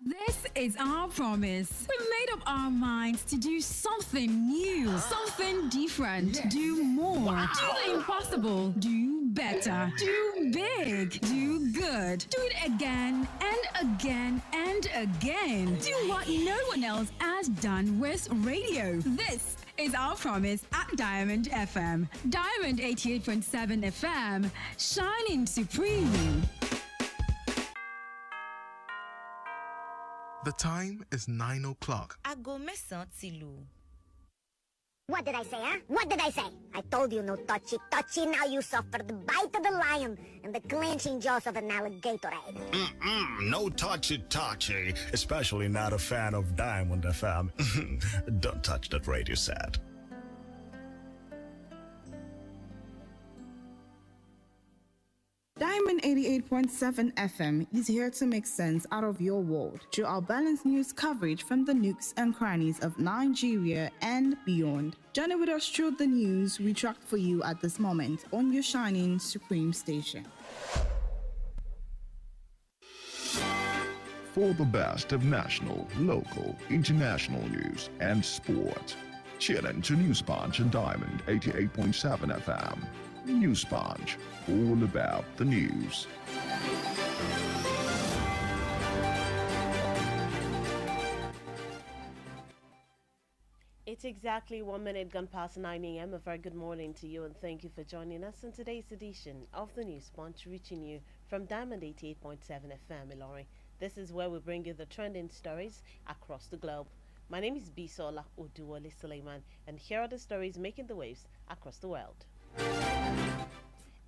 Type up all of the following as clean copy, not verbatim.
This is our promise. We made up our minds to do something new, something different, do more, do the impossible, do better, do big, do good, do it again and again and again. Do what no one else has done with radio. This is our promise at Diamond FM. Diamond 88.7 FM, shining supreme. The time is 9 o'clock. Aago mẹ́sàn-án ti lù. What did I say, huh? What did I say? I told you no touchy. Now you suffer the bite of the lion and the clenching jaws of an alligator. No touchy. Especially not a fan of Diamond FM. Don't touch that radio set. Diamond 88.7 FM is here to make sense out of your world through our balanced news coverage from the nooks and crannies of Nigeria and beyond. Journey with us through the news we tracked for you at this moment on your shining supreme station. For the best of national, local, international news and sport, tune in to News Punch and Diamond 88.7 FM. News Punch, all about the news. It's exactly 1 minute gone past 9 a.m. A very good morning to you and thank you for joining us in today's edition of the News Punch, reaching you from Diamond 88.7 FM, Ilori. This is where we bring you the trending stories across the globe. My name is Bisola, Oduwole, Suleiman, and here are the stories making the waves across the world.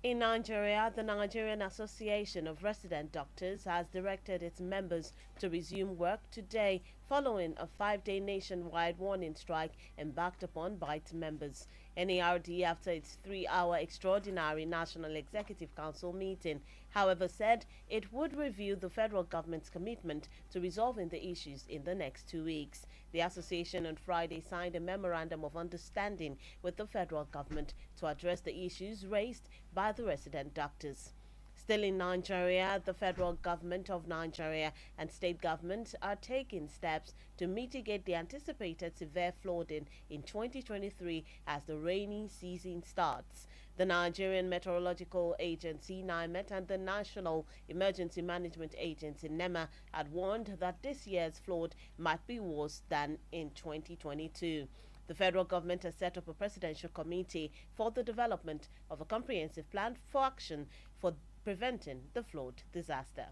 In Nigeria, the Nigerian Association of Resident Doctors has directed its members to resume work today following a 5-day nationwide warning strike embarked upon by its members. NARD, after its 3-hour extraordinary National Executive Council meeting, however, said it would review the federal government's commitment to resolving the issues in the next 2 weeks. The association on Friday signed a memorandum of understanding with the federal government to address the issues raised by the resident doctors. Still in Nigeria, the federal government of Nigeria and state governments are taking steps to mitigate the anticipated severe flooding in 2023 as the rainy season starts. The Nigerian Meteorological Agency, NIMET, and the National Emergency Management Agency, NEMA, had warned that this year's flood might be worse than in 2022. The federal government has set up a presidential committee for the development of a comprehensive plan for action for preventing the flood disaster.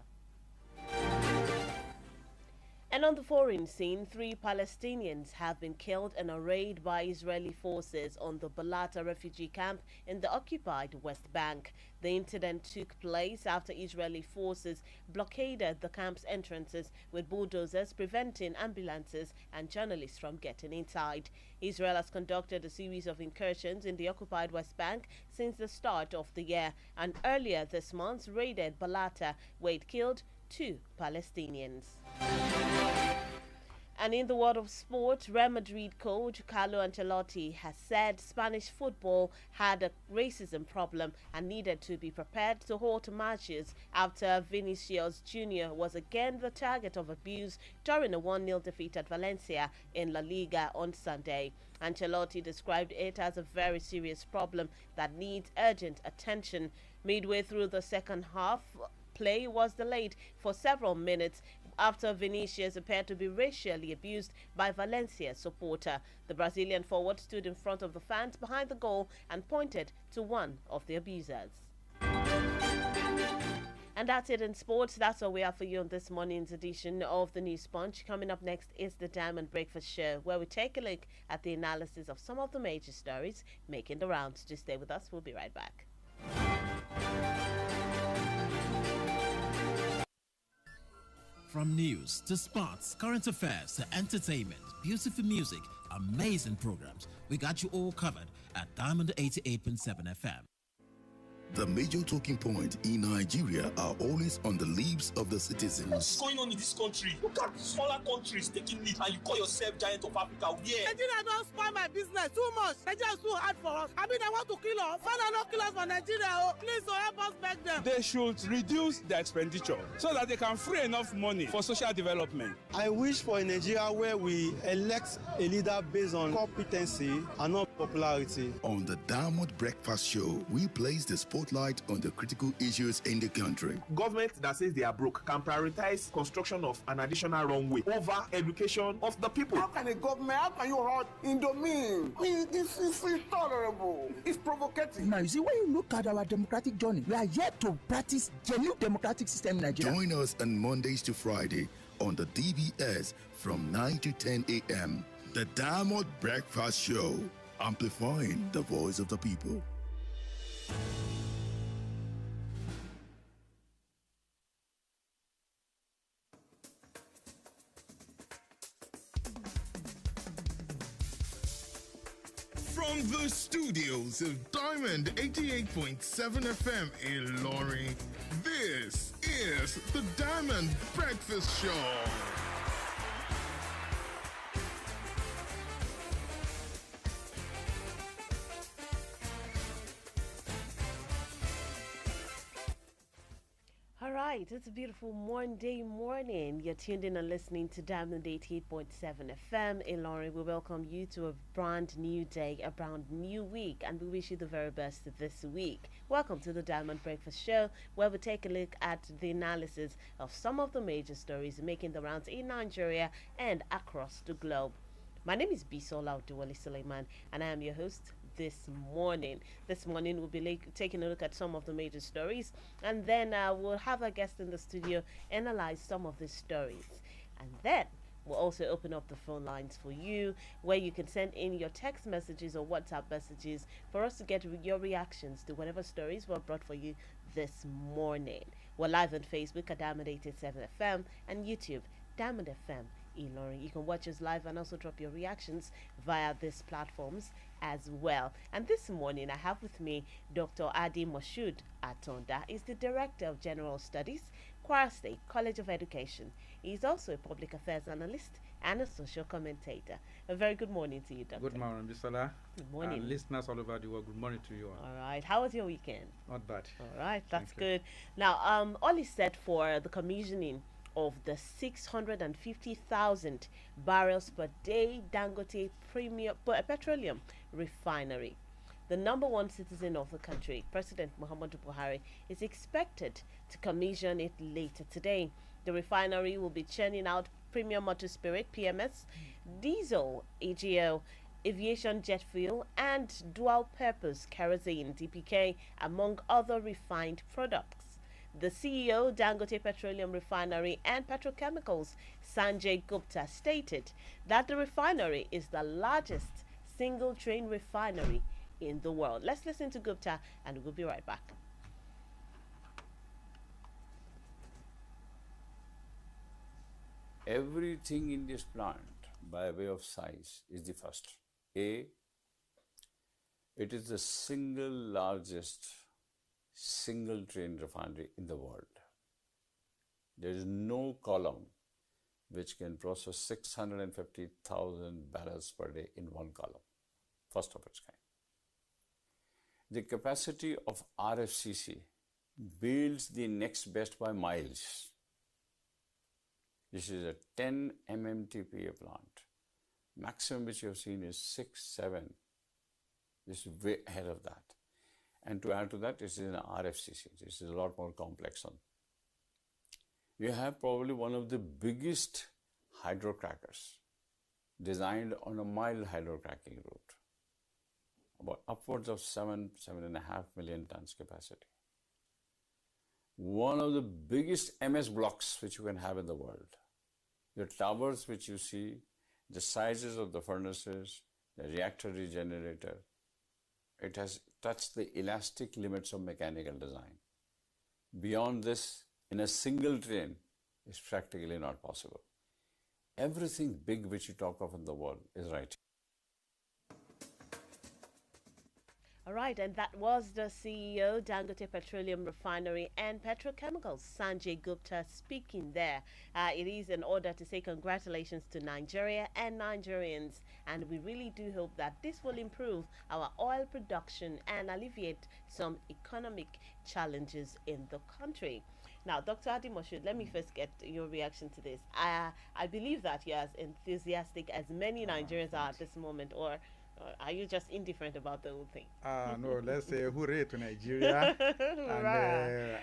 And on the foreign scene, 3 Palestinians have been killed in a raid by Israeli forces on the Balata refugee camp in the occupied West Bank. The incident took place after Israeli forces blockaded the camp's entrances with bulldozers, preventing ambulances and journalists from getting inside. Israel has conducted a series of incursions in the occupied West Bank since the start of the year, and earlier this month raided Balata, where it killed 2 Palestinians. And in the world of sport, Real Madrid coach Carlo Ancelotti has said Spanish football had a racism problem and needed to be prepared to halt matches after Vinicius Jr. was again the target of abuse during a 1-0 defeat at Valencia in La Liga on Sunday. Ancelotti described it as a very serious problem that needs urgent attention. Midway through the second half, play was delayed for several minutes after Vinicius appeared to be racially abused by Valencia's supporter. The Brazilian forward stood in front of the fans behind the goal and pointed to one of the abusers. And that's it in sports. That's all we have for you on this morning's edition of the News Punch. Coming up next is the Diamond Breakfast Show, where we take a look at the analysis of some of the major stories making the rounds. Just stay with us. We'll be right back. From news to sports, current affairs to entertainment, beautiful music, amazing programs, we got you all covered at Diamond 88.7 FM. The major talking point in Nigeria are always on the lips of the citizens. What's going on in this country? Look at smaller countries taking lead and you call yourself giant of Africa. Yeah. Nigeria don't spoil my business too much. Nigeria is too hard for us. I mean, I want to kill us. Father, not kill us for Nigeria. Oh, please, help us beg them. They should reduce their expenditure so that they can free enough money for social development. I wish for a Nigeria where we elect a leader based on competency and not popularity. On the Diamond Breakfast Show, we place the spotlight on the critical issues in the country. Government that says they are broke can prioritize construction of an additional runway over education of the people. How can a government, how can you hurt Indomine? This is intolerable. It's provocative. Now, you see, when you look at our democratic journey, we are yet to practice genuine democratic system in Nigeria. Join us on Mondays to Friday on the DBS from 9 to 10 a.m. The Diamond Breakfast Show, amplifying the voice of the people. From the studios of Diamond 88.7 FM in Lorry, this is the Diamond Breakfast Show. All right, it's a beautiful Monday morning. You're tuned in and listening to Diamond 88.7 FM in Lorry. We welcome you to a brand new day, a brand new week, and we wish you the very best this week. Welcome to the Diamond Breakfast Show, where we take a look at the analysis of some of the major stories making the rounds in Nigeria and across the globe. My name is Bisola Oduwole Suleiman, and I am your host this morning. This morning we'll be taking a look at some of the major stories, and then we'll have a guest in the studio analyze some of these stories, and then we'll also open up the phone lines for you, where you can send in your text messages or WhatsApp messages for us to get your reactions to whatever stories were brought for you this morning. We're live on Facebook at Diamond 87 FM and YouTube Diamond FM Ilorin. You can watch us live and also drop your reactions via these platforms as well. And this morning I have with me Dr. Adi Moshood Atonda. He's the Director of General Studies, Kwara State College of Education. He's also a public affairs analyst and a social commentator. A very good morning to you, Doctor. Good morning, Bisola. Good morning. Listeners all over the world, good morning to you all. All right. How was your weekend? Not bad. All right. That's good. Now, all is set for the commissioning of the 650,000 barrels per day Dangote Premium Petroleum Refinery. The number one citizen of the country, President Muhammadu Buhari, is expected to commission it later today. The refinery will be churning out premium motor spirit, PMS, diesel, AGL, aviation jet fuel, and dual-purpose kerosene, DPK, among other refined products. The CEO, Dangote Petroleum Refinery and Petrochemicals, Sanjay Gupta, stated that the refinery is the largest single-train refinery in the world. Let's listen to Gupta and we'll be right back. Everything in this plant, by way of size, is the first. It is the single largest single train refinery in the world. There is no column which can process 650,000 barrels per day in one column, first of its kind. The capacity of RFCC builds the next best by miles. This is a 10 MMTPA plant. Maximum which you have seen is 6, 7. This is way ahead of that. And to add to that, this is an RFCC. This is a lot more complex one. You have probably one of the biggest hydrocrackers designed on a mild hydrocracking route. About upwards of 7.5 million tons capacity. One of the biggest MS blocks which you can have in the world. The towers which you see, the sizes of the furnaces, the reactor regenerator, it has touched the elastic limits of mechanical design. Beyond this, in a single train, is practically not possible. Everything big which you talk of in the world is right. All right, and that was the CEO, Dangote Petroleum Refinery and Petrochemicals, Sanjay Gupta, speaking there. It is in order to say congratulations to Nigeria and Nigerians, and we really do hope that this will improve our oil production and alleviate some economic challenges in the country. Now, Dr. Adi Moshood, let me first get your reaction to this. I believe that you're as enthusiastic as many Nigerians are at this moment, or are you just indifferent about the whole thing? No, let's say hooray to Nigeria. And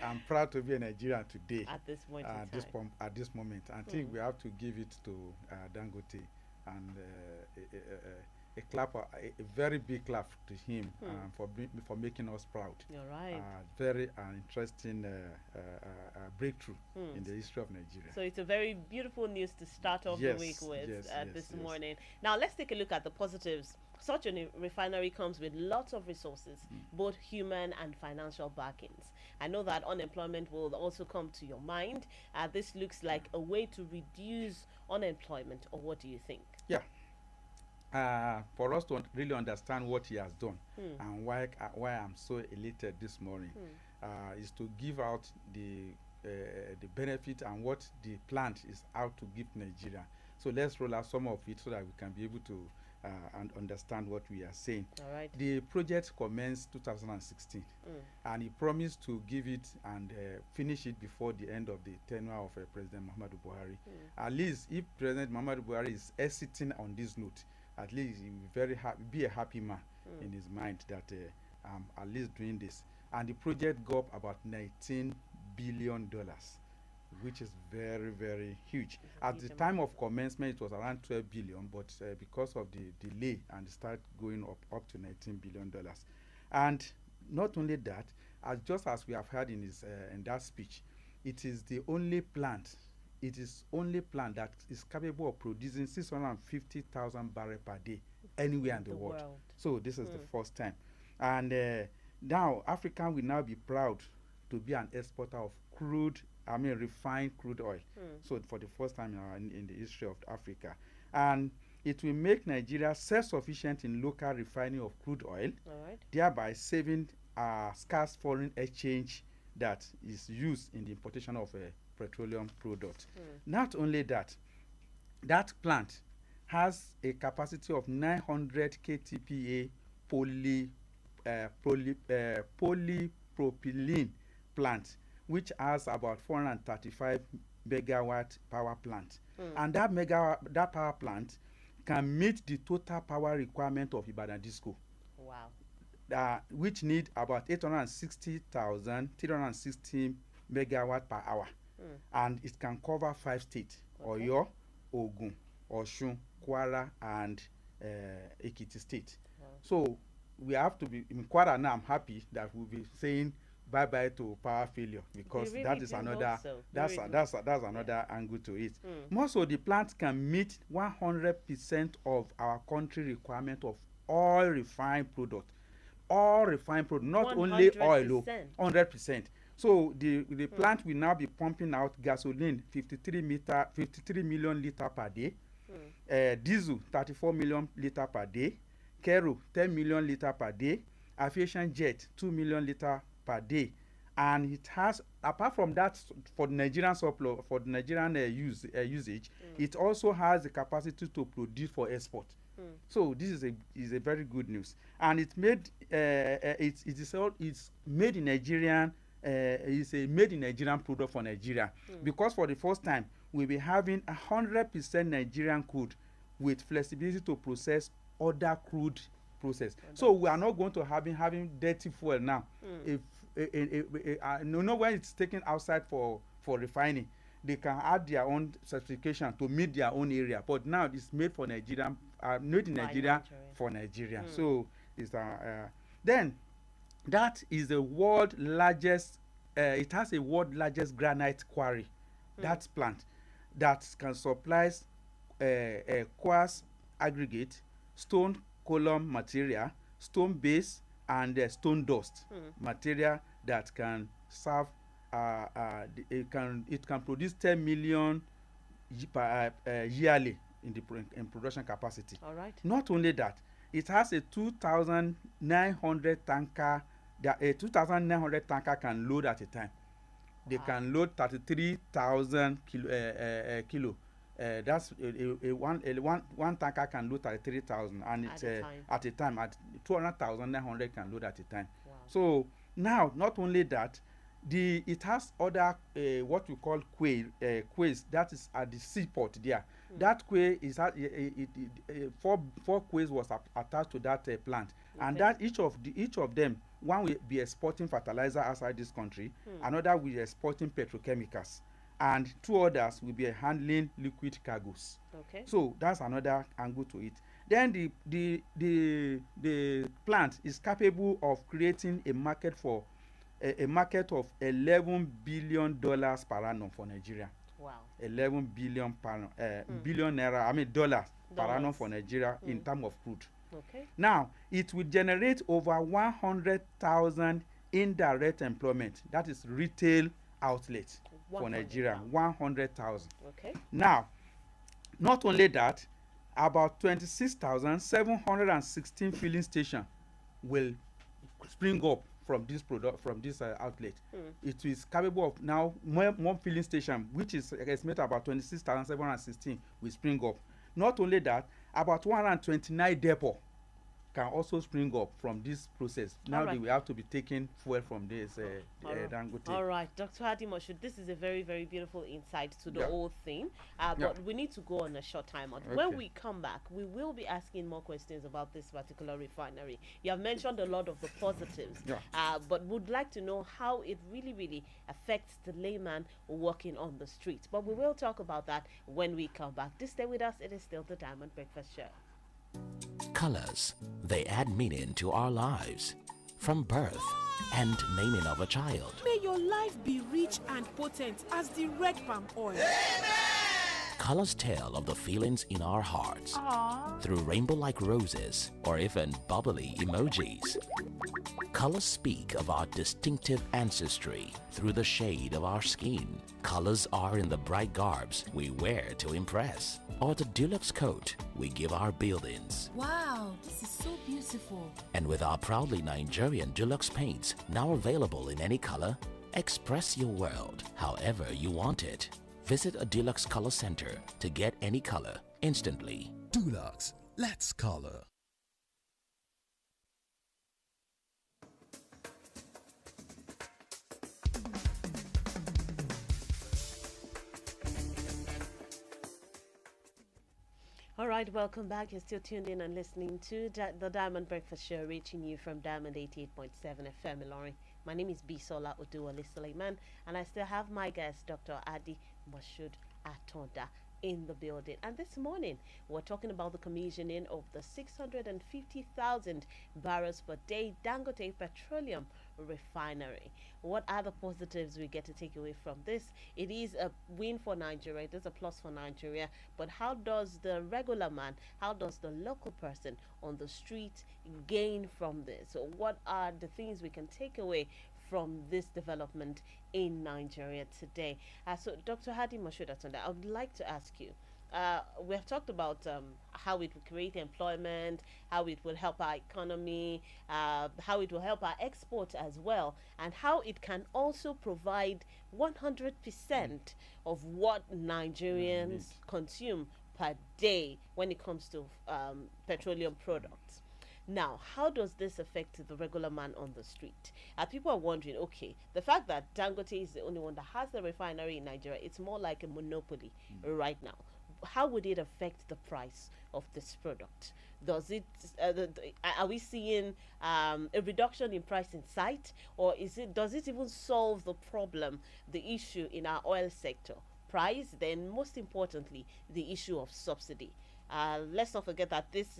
I'm proud to be a Nigerian today. At this point at this moment. I think we have to give it to Dangote and a clap, a very big clap to him for making us proud. You're right. Very interesting breakthrough in the history of Nigeria. So it's a very beautiful news to start off the week with this morning. Now let's take a look at the positives. Such a refinery comes with lots of resources, both human and financial backings. I know that unemployment will also come to your mind. This looks like a way to reduce unemployment, or what do you think? Yeah. For us to really understand what he has done and why I'm so elated this morning is to give out the benefit and what the plant is out to give Nigeria. So let's roll out some of it so that we can be able to and understand what we are saying. All right. The project commenced 2016 and he promised to give it and finish it before the end of the tenure of President Muhammadu Buhari. At least if President Muhammadu Buhari is exiting on this note, at least he will be a happy man in his mind that I'm at least doing this. And the project got up about $19 billion, which is very, very huge. At the time of commencement, it was around 12 billion, but because of the delay, and it started going up to $19 billion. And not only that, just as we have heard in that speech, it is the only plant. It is only plant that is capable of producing 650,000 barrels per day anywhere in the world. So this is the first time. And now Africa will now be proud to be an exporter of refined crude oil. So for the first time in the history of Africa. And it will make Nigeria self-sufficient in local refining of crude oil, thereby saving scarce foreign exchange that is used in the importation of petroleum products. Not only that, that plant has a capacity of 900 KTPA polypropylene plant, which has about 435 megawatt power plant. And that power plant can meet the total power requirement of Ibadan Disco. Wow. Which need about 360 megawatt per hour. And it can cover 5 states: Oyo, Ogun, Osun, Kwara, and Ekiti State. So we have to be in Kwara now. I'm happy that we'll be saying bye-bye to power failure, because really that is another that's another angle to it. Most of the plants can meet 100% of our country requirement of all refined product. All refined product, not 100%. Only oil, 100%. So the plant will now be pumping out gasoline 53 million liter per day, diesel 34 million liter per day, kerosene 10 million liter per day, aviation jet 2 million liter per day, and it has, apart from that, for the Nigerian supply, for the Nigerian usage, it also has the capacity to produce for export. So this is a very good news, and it's made it's made in Nigerian. It's a made in Nigerian product for Nigeria, because for the first time we'll be having 100% Nigerian crude with flexibility to process other crude process. So we are not going to having dirty fuel now. If when it's taken outside for refining, they can add their own certification to meet their own area. But now it's made for Nigeria, made in Nigeria for Nigeria. So it's then that is the world largest. It has a world largest granite quarry. That plant that can supply quartz aggregate, stone column material, stone base, and stone dust material that can serve. It can produce 10 million yearly in production capacity. All right. Not only that, it has a 2,900 tanker. A 2,900 tanker can load at a time. They can load 33,000 kilo. That's one tanker can load 33,000, and it's at a time. At 200,900 can load at a time. Wow. So now, not only that, it has other what we call quays. That is at the seaport there. That quay is four quays was attached to that plant, and that each of them, one will be exporting fertilizer outside this country, another will be exporting petrochemicals, and two others will be handling liquid cargoes. Okay. So that's another angle to it. Then the plant is capable of creating a market for a market of $11 billion per annum for Nigeria. Wow. 11 billion billion naira, dollars per annum for Nigeria in terms of crude. Okay. Now, it will generate over 100,000 indirect employment. That is retail outlets for Nigeria. 100,000. Okay. Now, not only that, about 26,716 filling stations will spring up from this outlet. It is capable of now more filling station, which is estimated about 26,716 will spring up. Not only that, about 129 depot can also spring up from this process. Now they will have to be taking fuel from this Dangote. All right, Dr. Hadi Moshood, this is a very, very beautiful insight to the whole thing. But we need to go on a short time out. Okay. When we come back, we will be asking more questions about this particular refinery. You have mentioned a lot of the positives, but would like to know how it really, really affects the layman working on the streets. But we will talk about that when we come back. Just stay with us. It is still the Diamond Breakfast Show. Colors, they add meaning to our lives. From birth and naming of a child. May your life be rich and potent as the red palm oil. Amen. Colors tell of the feelings in our hearts. Aww. Through rainbow-like roses or even bubbly emojis. Colors speak of our distinctive ancestry through the shade of our skin. Colors are in the bright garbs we wear to impress, or the deluxe coat we give our buildings. Wow, this is so beautiful. And with our proudly Nigerian deluxe paints now available in any color, express your world however you want it. Visit a Deluxe Color Center to get any color instantly. Deluxe, let's color. All right, welcome back. You're still tuned in and listening to the Diamond Breakfast Show, reaching you from Diamond 88.7 FM Ilorin. My name is Bisola Oduwole Suleiman, and I still have my guest, Dr. Hadi Moshood Atonda, in the building. And this morning, we're talking about the commissioning of the 650,000 barrels per day Dangote Petroleum Refinery. What are the positives we get to take away from this? It is a win for Nigeria. It is a plus for Nigeria. But how does the regular man, how does the local person on the street gain from this? So what are the things we can take away from this development in Nigeria today? So Dr. Hadi Moshood Atonda, I would like to ask you, we have talked about how it will create employment, how it will help our economy, how it will help our export as well, and how it can also provide 100% of what Nigerians consume per day when it comes to petroleum products. Now, how does this affect the regular man on the street? People are wondering, okay, the fact that Dangote is the only one that has the refinery in Nigeria, it's more like a monopoly right now. How would it affect the price of this product? Does it? Are we seeing a reduction in price in sight, or does it even solve the problem, the issue in our oil sector? Price, then most importantly, the issue of subsidy. Let's not forget that this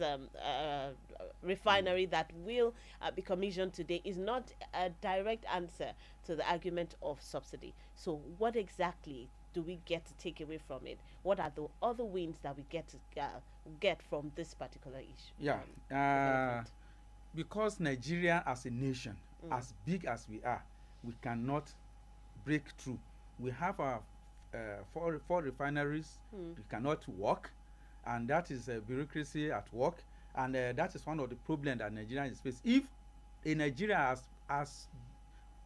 refinery that will be commissioned today is not a direct answer to the argument of subsidy. So what exactly do we get to take away from it? What are the other wins that we get to get from this particular issue? Because Nigeria as a nation, as big as we are, we cannot break through. We have our four refineries. We cannot work, and that is a bureaucracy at work. and that is one of the problems that Nigeria is facing. If a Nigeria as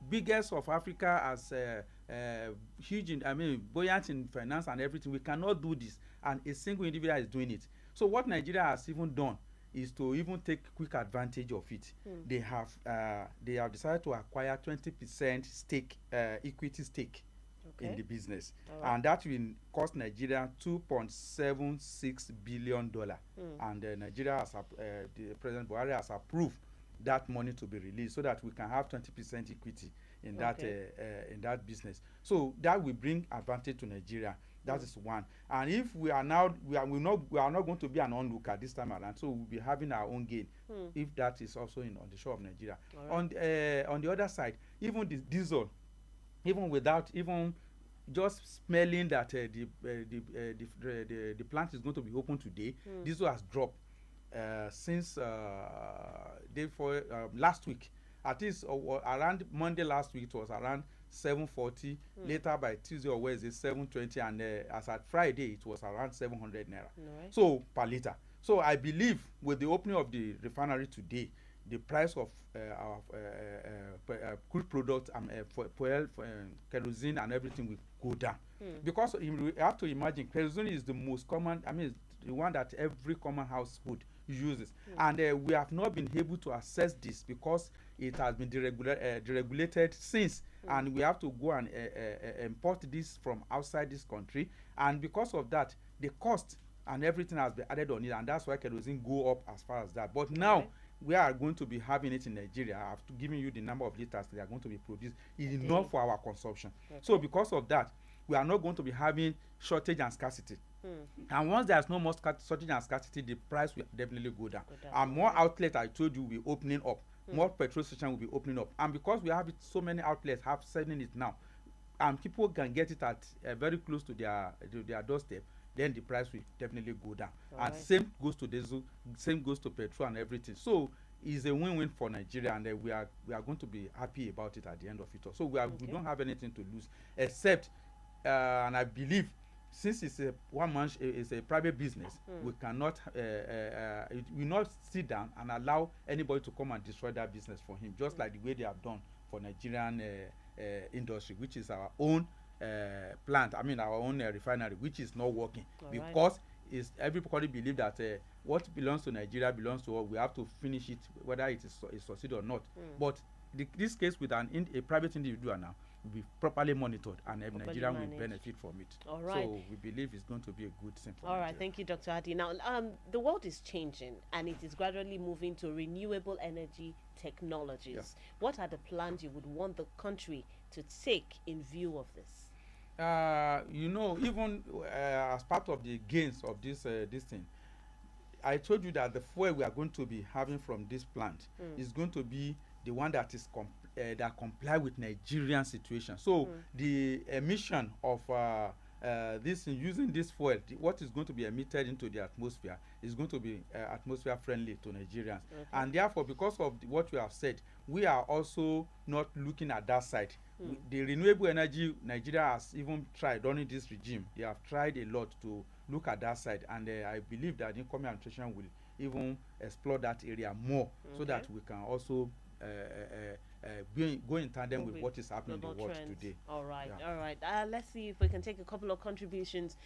biggest of Africa, as huge in, I mean, buoyant in finance and everything, we cannot do this, and a single individual is doing it. So what Nigeria has even done is to even take quick advantage of it. They have decided to acquire 20% stake, equity stake in the business, and that will cost Nigeria $2.76 billion. And Nigeria has the President Buhari has approved that money to be released so that we can have 20% equity in that business. So that will bring advantage to Nigeria. That is one. And if we are not going to be an onlooker this time around, so we'll be having our own gain if that is also on the shore of Nigeria. On the other side, even the diesel, even without even just smelling that the plant is going to be open today, diesel has dropped since last week. At least around Monday last week, it was around 740. Later by Tuesday or Wednesday, 720, and as at Friday, it was around 700 naira. So per liter. So I believe with the opening of the refinery today, the price of our crude products, kerosene and everything will go down. Because you have to imagine, kerosene is the most common, I mean, the one that every common household uses. And we have not been able to assess this because it has been deregulated since. And we have to go and import this from outside this country. And because of that, the cost and everything has been added on it. And that's why kerosene go up as far as that. But now, we are going to be having it in Nigeria. I have to give you the number of liters they are going to be produced. It's enough for our consumption. So because of that, we are not going to be having shortage and scarcity. And once there's no more shortage and scarcity, the price will definitely go down. And more outlets, I told you, will be opening up. More petrol stations will be opening up. And because we have it, so many outlets have selling it now, and people can get it at very close to their doorstep, then the price will definitely go down. And same goes to diesel, same goes to petrol and everything. So it's a win-win for Nigeria, and we are going to be happy about it at the end of it all. So we don't have anything to lose, except, and I believe, since it's a it's a private business, we cannot, we not sit down and allow anybody to come and destroy that business for him, just like the way they have done for Nigerian industry, which is our own plant, I mean our own refinery, which is not working. Because everybody believe that what belongs to Nigeria belongs to us. We have to finish it, whether it is succeed or not. But this case with a private individual now will be properly monitored, and Nigeria will benefit from it. So we believe it's going to be a good thing for Nigeria. Thank you, Dr. Hadi. Now, the world is changing, and it is gradually moving to renewable energy technologies. What are the plans you would want the country to take in view of this? Even as part of the gains of this thing, I told you that the fuel we are going to be having from this plant is going to be the one that is that comply with Nigerian situation. So the emission of using this fuel, what is going to be emitted into the atmosphere is going to be atmosphere friendly to Nigerians. And therefore, because of what you have said, we are also not looking at that side. The renewable energy, Nigeria has even tried during this regime. They have tried a lot to look at that side, and I believe that the incoming administration will even explore that area more, so that we can also go in tandem with what is happening in the world today. All right. Let's see if we can take a couple of contributions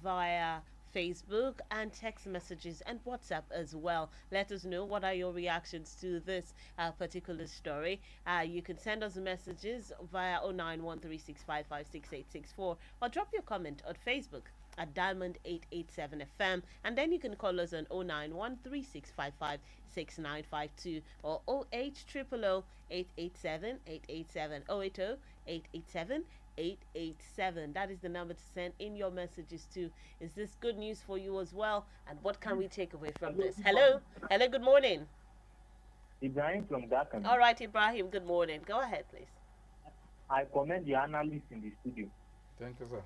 via Facebook and text messages and WhatsApp as well. Let us know what are your reactions to this particular story. You can send us messages via 09136556864 or drop your comment on Facebook at Diamond 887 FM, and then you can call us on 09136556952 or 08000887887 080-887-887. That is the number to send in your messages to. Is this good news for you as well? And what can we take away from this? Hello, good morning. Ibrahim from Dhaka. All right, Ibrahim, good morning. Go ahead, please. I commend the analysts in the studio. Thank you, sir.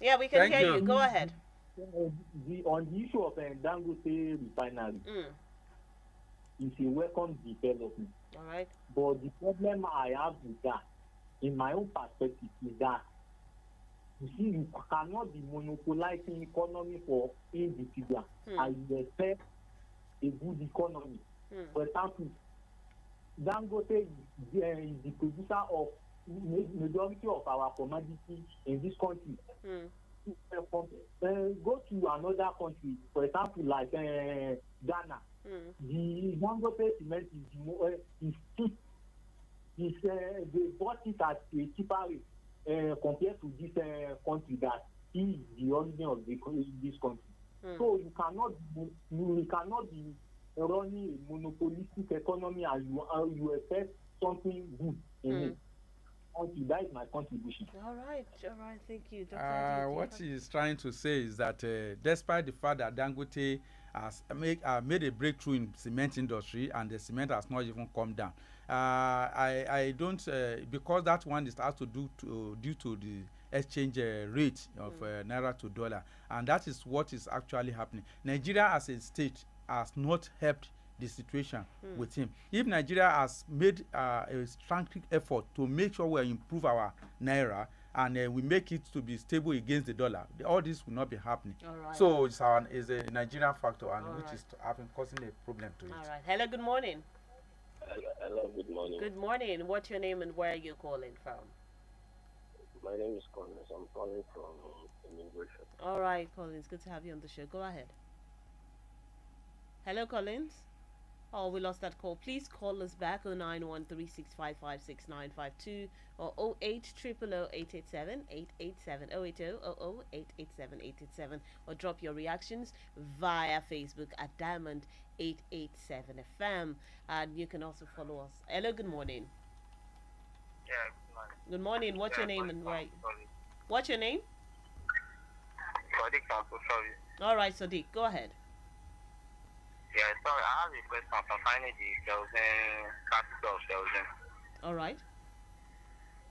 Yeah, we can hear you. Go ahead. On the issue of Dangote refinery, it's a welcome development. All right. But the problem I have with that, in my own perspective, is that you see, you cannot be monopolizing economy for individuals. I expect a good economy. For example, Dangote is the producer of majority of our commodities in this country. Go to another country, for example, like Ghana. The Dangote cement is cheap. They bought it at a cheaper rate compared to this country that is the origin of this country. So you cannot be running a monopolistic economy and you expect something good in it. That is my contribution. All right, thank you, Dr. What he's trying to say is that despite the fact that Dangote has made a breakthrough in cement industry and the cement has not even come down, I don't because that one is has to do due to the exchange rate of naira to dollar, and that is what is actually happening. Nigeria as a state has not helped the situation with him. If Nigeria has made a strong effort to make sure we improve our naira and we make it to be stable against the dollar, all this will not be happening. So it's a Nigerian factor, and which is causing a problem to it. All right. Hello, good morning. Hello, good morning. Good morning. What's your name and where are you calling from? My name is Collins. I'm calling from immigration. All right, Collins. Good to have you on the show. Go ahead. Hello, Collins. Oh, we lost that call. Please call us back on 91365566952 or 08000887887 08000887887 or drop your reactions via Facebook at Diamond 887 FM, and you can also follow us. Hello, good morning. Yeah, good morning. Good morning. What's your name and where? What's your name? Sadiq, I'm so sorry. All right, Sadiq, go ahead. Yeah, sorry, I have a question concerning the capital of Belgium. All right.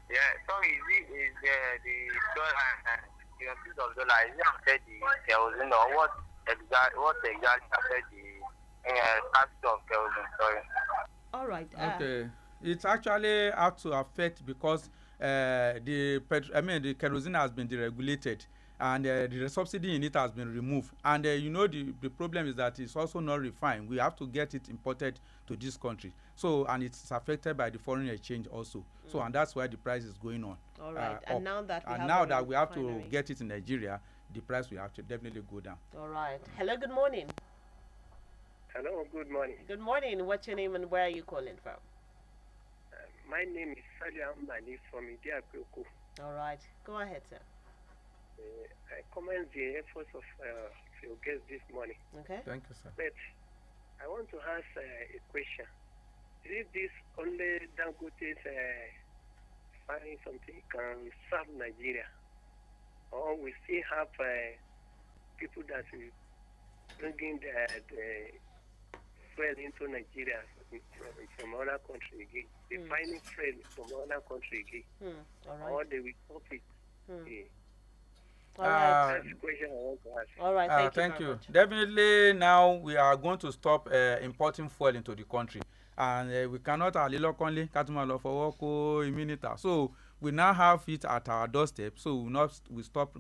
Yeah, sorry, is the dollar and the increase of dollar, is it affect the Belgium or what exactly affect the capital of Belgium? Sorry. All right. Okay, it's actually have to affect because the kerosene has been deregulated, and the subsidy in it has been removed, and the problem is that it's also not refined. We have to get it imported to this country, so and it's affected by the foreign exchange also. So and that's why the price is going on. All right. And now that we have to get it in Nigeria, the price will have to definitely go down. All right. Hello, good morning. Hello, good morning. Good morning. What's your name and where are you calling from? My name is Salia Mani from Idiakweko. All right. Go ahead, sir. I commend the efforts of your guest this morning. Okay. Thank you, sir. But I want to ask a question. Is this only Dangote's finding something can serve Nigeria? Or we still have people that will bringing the fuel into Nigeria from other country again? They finding fuel from other country again. All right. Or they will stop it. All right. That's the question I want to ask. All right. Thank you. Much. Definitely, now we are going to stop importing fuel into the country, and we cannot so we now have it at our doorstep. So we stop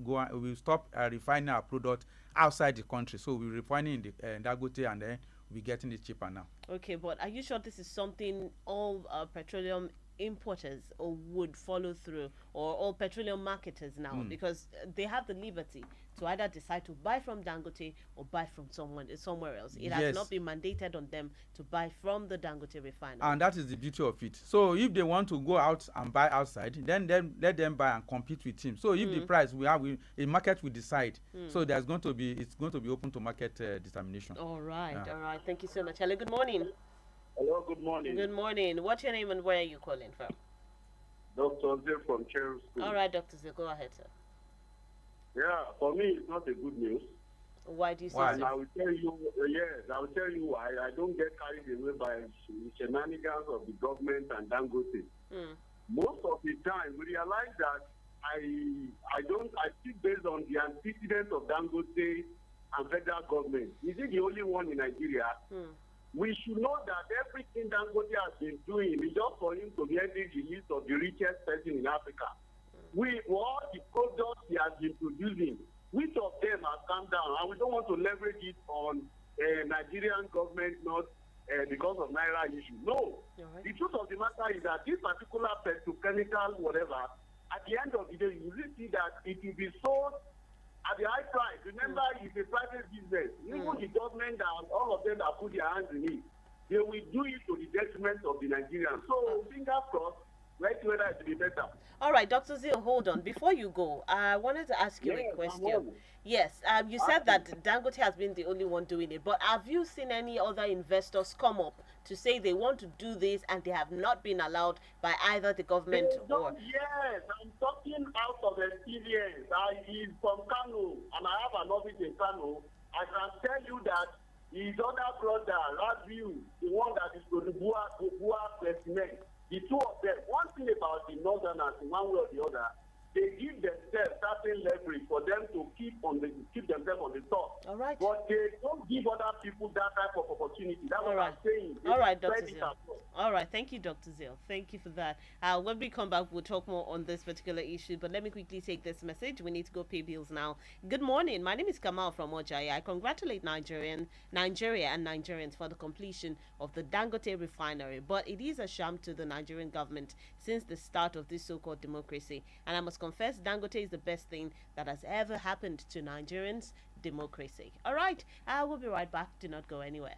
refining our product outside the country. So we refining in the Dangote, and then we getting it cheaper now. Okay, but are you sure this is something all petroleum importers would follow through, or all petroleum marketers now, because they have the liberty to either decide to buy from Dangote or buy from somewhere else? It has not been mandated on them to buy from the Dangote refinery, and that is the beauty of it. So if they want to go out and buy outside, then let them buy and compete with him. So if the price a market will decide. So it's going to be open to market determination. All right. All right, thank you so much. Hello, good morning. Hello, good morning. Good morning. What's your name and where are you calling from? Dr. Zil from Cherry School. All right, Dr. Zil, go ahead, sir. Yeah, for me, it's not a good news. Why do you say so? I will tell you, I will tell you why. I don't get carried away by shenanigans of the government and Dangote. Most of the time, we realize that I speak based on the antecedents of Dangote and federal government. Is it the only one in Nigeria? We should know that everything Dangote has been doing is just for him to be entering the list of the richest person in Africa. All the products he has been producing, which of them has come down, and we don't want to leverage it on Nigerian government not because of Naira issue. No. Right. The truth of the matter is that this particular petrochemical whatever, at the end of the day, you will see that it will be sold at the high price. Remember, it's a private business. Even the government and all of them that put their hands in it, they will do it to the detriment of the Nigerians. So, fingers crossed, let's see whether it will be better. All right, Dr. Zil, hold on. Before you go, I wanted to ask you a question. Yes, you said that Dangote has been the only one doing it, but have you seen any other investors come up to say they want to do this and they have not been allowed by either the government or... Yes, I'm talking out of experience. I is from Kano, and I have an office in Kano. I can tell you that his other brother, Rabiu, the one that is to the Bua President, the two of them, one thing about the Northerners, in one way or the other, they give themselves certain leverage for them to keep themselves on the top. All right. But they don't give other people that type of opportunity. That's what I'm saying. All right, Dr. Zil. All right, thank you, Dr. Zil. Thank you for that. When we come back, we'll talk more on this particular issue. But let me quickly take this message. We need to go pay bills now. Good morning. My name is Kamal from Ojaya. I congratulate Nigeria and Nigerians for the completion of the Dangote refinery. But it is a sham to the Nigerian government since the start of this so-called democracy. And I must confess, Dangote is the best thing that has ever happened to Nigerians' democracy. All right, I will be right back. Do not go anywhere.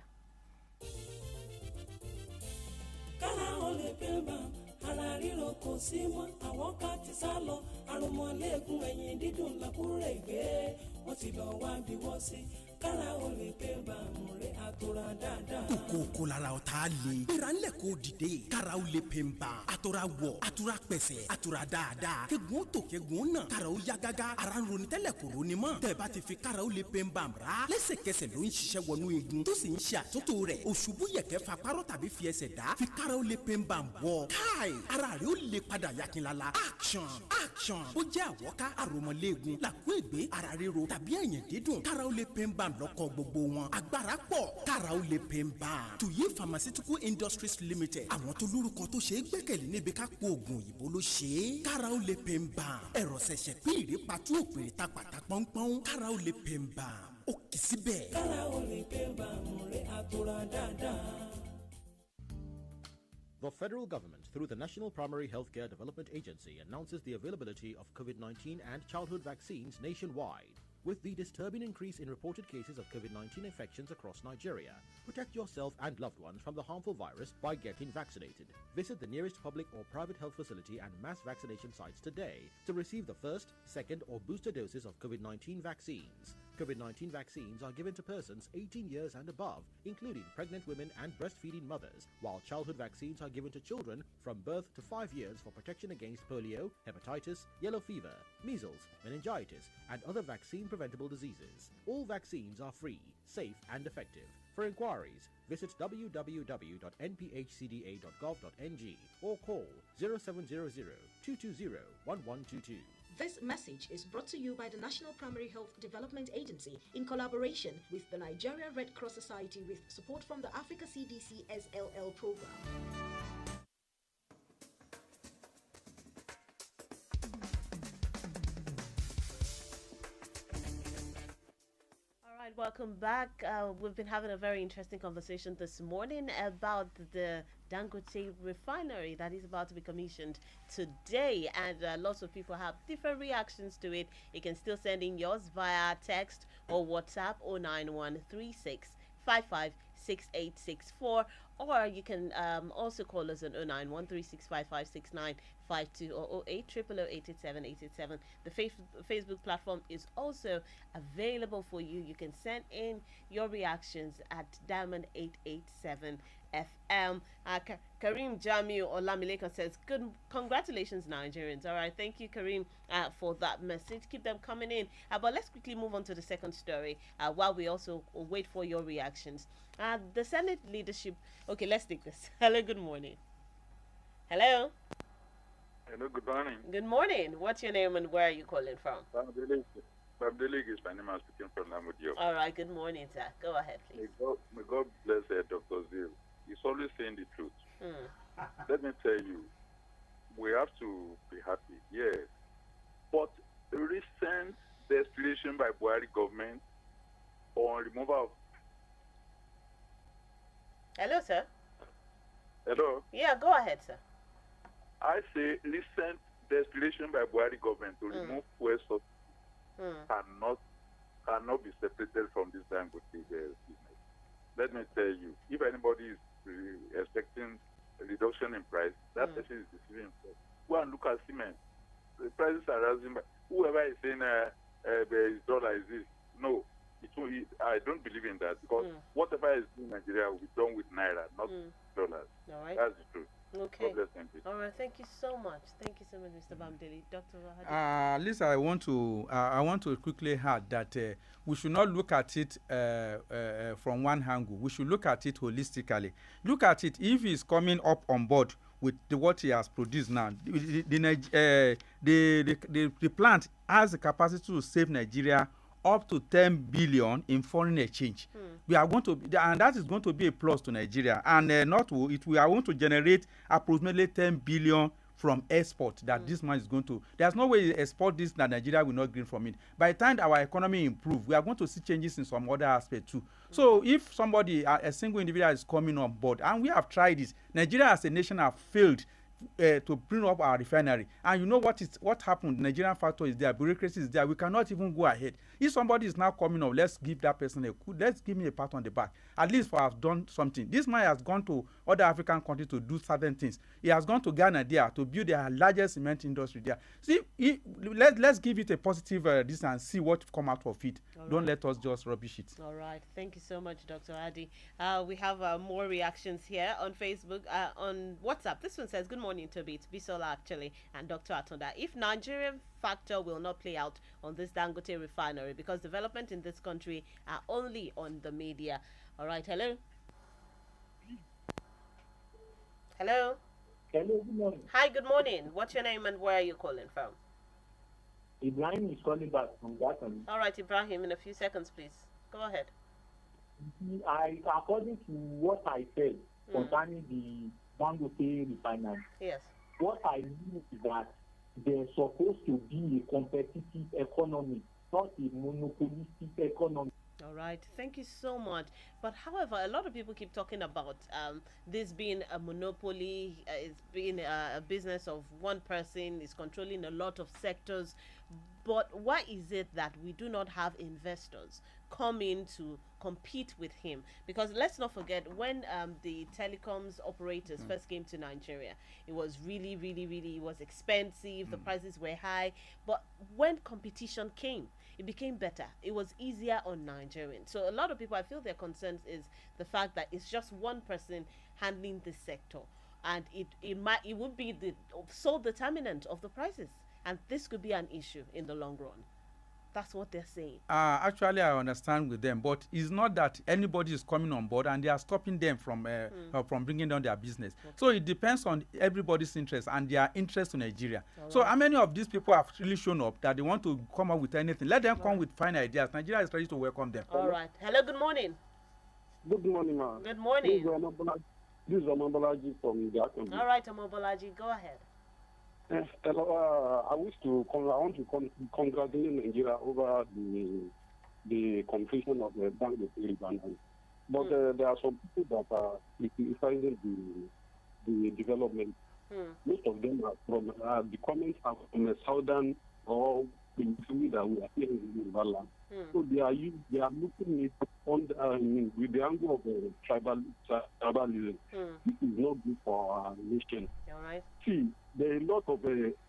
kára ó lè pé bàmù rẹ̀ àtòrà dáadáa. kòkòkò lára ọ̀tá le. gbéra ńlẹ̀ kó dìde. kára ó lè pè ń bà. àtòrà wọ̀ àtòrà pẹ̀sẹ̀ àtòrà dáadáa. kegun tó kegun náà. kára ó yá gágá. ara ń ronú tẹ́lẹ̀ kò ronú mọ́. tẹ̀bá ti fi kára ó lè pè ń bà rà. lẹ́sẹ̀kẹsẹ̀ ló ń ṣiṣẹ́ wọnú igun. tó sì ń ṣe àtúntò rẹ̀. òṣùbù yẹ̀kẹ́ fa párọ̀ tàbí fi ẹsẹ̀ dá. fi kára ó lè pè ń bà wọ̀. káì ara rẹ̀ ó lè padà yakinlala. action action. ó jẹ́ àwọ̀ká àròmọ̀léegun. làkúègbé ara ríro tàbí ẹ̀yìn dídùn. kára ó lè pè ń bà lọ́kọ̀ gbogbo wọn. agbára pọ̀ kára ó lè pè ń bà. tuyi pharmaceutical industries limited. àwọn tó lórúkọ tó ṣe é gbẹ́kẹ̀lé níbi ká po oògùn òyìnbó ló ṣe é. kára ó lè pè ń bà. ẹ̀rọ ṣẹ̀ṣẹ̀ pín ìrèpàtú òpèrè ta pàtà pọ́npọ́n. kára ó lè pè ń bà. ó kì í síbẹ̀. kára ó lè pè ń bà múre àtúrà dáadáa. The federal government, through the National Primary Healthcare Development Agency, announces the availability of COVID-19 and childhood vaccines nationwide. With the disturbing increase in reported cases of COVID-19 infections across Nigeria, protect yourself and loved ones from the harmful virus by getting vaccinated. Visit the nearest public or private health facility and mass vaccination sites today to receive the first, second, or booster doses of COVID-19 vaccines. COVID-19 vaccines are given to persons 18 years and above, including pregnant women and breastfeeding mothers, while childhood vaccines are given to children from birth to 5 years for protection against polio, hepatitis, yellow fever, measles, meningitis, and other vaccine-preventable diseases. All vaccines are free, safe, and effective. For inquiries, visit www.nphcda.gov.ng or call 0700 220 1122. This message is brought to you by the National Primary Health Development Agency in collaboration with the Nigeria Red Cross Society with support from the Africa CDC SLL program. Welcome back. We've been having a very interesting conversation this morning about the Dangote refinery that is about to be commissioned today, and lots of people have different reactions to it. You can still send in yours via text or WhatsApp 09136 556864, or you can also call us on 09136556952 or 0800088787. The Facebook platform is also available for you. You can send in your reactions at Diamond 887 FM. Karim Jamiu Olamileka says, congratulations, Nigerians. All right, thank you, Karim, for that message. Keep them coming in. But let's quickly move on to the second story while we also wait for your reactions. The Senate leadership. Okay, let's take this. Hello, good morning. Hello. Hello, good morning. Good morning. What's your name and where are you calling from? Babdelik is my name. I'm speaking from Namudio. All right, good morning, sir. Go ahead, please. May God bless Dr. Zil. He's always saying the truth. Let me tell you, we have to be happy, yes. But the recent desperation by Buhari government on removal of Hello, sir. Hello. Yeah, go ahead, sir. I say recent desperation by Buhari government to remove fuel subsidy cannot be separated from this Dangote business. Let me tell you, if anybody is expecting a reduction in price, that person is deceiving himself. Go and look at cement. The prices are rising. Whoever is saying the dollar is this, no. I don't believe in that because whatever is in Nigeria will be done with naira, not dollars. All right. That's the truth. Okay. God bless you. All right. Thank you so much. Thank you so much, Mr. Bamdeli. Dr. Wahadi. Lisa, I want to quickly add that we should not look at it from one angle. We should look at it holistically. Look at it if he's coming up on board with what he has produced now. The plant has the capacity to save Nigeria up to 10 billion in foreign exchange. We are going to, and that is going to be a plus to Nigeria. And we are going to generate approximately 10 billion from export that this man is going to. There's no way to export this that Nigeria will not gain from it. By the time our economy improves, we are going to see changes in some other aspects too. So if somebody, a single individual is coming on board, and we have tried this, Nigeria as a nation have failed to bring up our refinery. And you know what happened? The Nigerian factor is there, bureaucracy is there. We cannot even go ahead. If somebody is now coming up, let's give that person let's give me a pat on the back. At least for have done something. This man has gone to other African countries to do certain things. He has gone to Ghana there to build their largest cement industry there. See, let's give it a positive this and see what come out of it. Don't let us just rubbish it. All right. Thank you so much, Dr. Adi. We have more reactions here on Facebook, on WhatsApp. This one says, good morning, Toby. It's Bisola, actually, and Dr. Atonda. If Nigerian factor will not play out on this Dangote refinery because development in this country are only on the media. All right. Hello. Hello. Hello, good morning. Hi, good morning. What's your name and where are you calling from? Ibrahim is calling back from Ghana. All right, Ibrahim, in a few seconds, please. Go ahead. According to what I said concerning the Dangote refinery, yes, what I mean is that there's supposed to be a competitive economy, not a monopolistic economy. All right, thank you so much. But however, a lot of people keep talking about this being a monopoly, it's being a business of one person, is controlling a lot of sectors. But why is it that we do not have investors come in to compete with him? Because let's not forget, when the telecoms operators first came to Nigeria, it was really, it was expensive, the prices were high. But when competition came, it became better. It was easier on Nigerians. So a lot of people, I feel their concerns is the fact that it's just one person handling this sector. And it would be the sole determinant of the prices. And this could be an issue in the long run. That's what they're saying. Actually, I understand with them, but it's not that anybody is coming on board and they are stopping them from bringing down their business. Okay. So it depends on everybody's interest and their interest in Nigeria. Right. So how many of these people have really shown up that they want to come up with anything? Let them come with fine ideas. Nigeria is ready to welcome them. All right. Hello, good morning. Good morning, ma'am. Good morning. This is Omobolaji from Ghana. All right, Omobolaji, go ahead. I want to congratulate Nigeria over the completion of the Dangote refinery. But there are some people that are criticizing the development. Most of them are from the comments are from the southern or the country that we are here in Yorubaland. So they are looking at it with the angle of tribalism. This is not good for our nation. All right. See, there are a lot of